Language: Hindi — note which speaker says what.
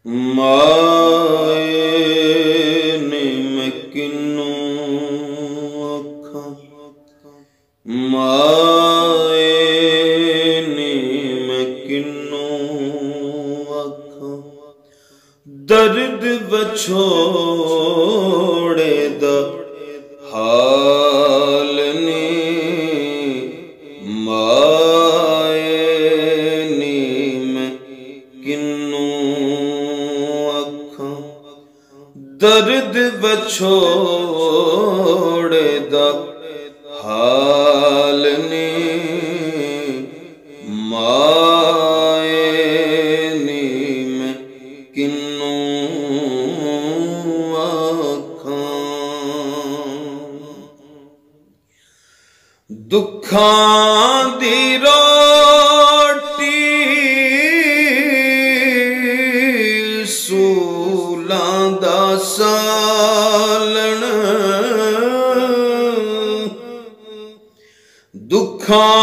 Speaker 1: माए ने मैं किन्नू आखा, माए ने मैं किन्नू आखा, दर्द बछोड़े दा हाल ने, माए ने मैं किन्नू आखा, दर्द बछोड़े दा हाल ने, माए ने मैं किन्नू आखा। दुखां दी रोटी सूलां दा सालन, दुखां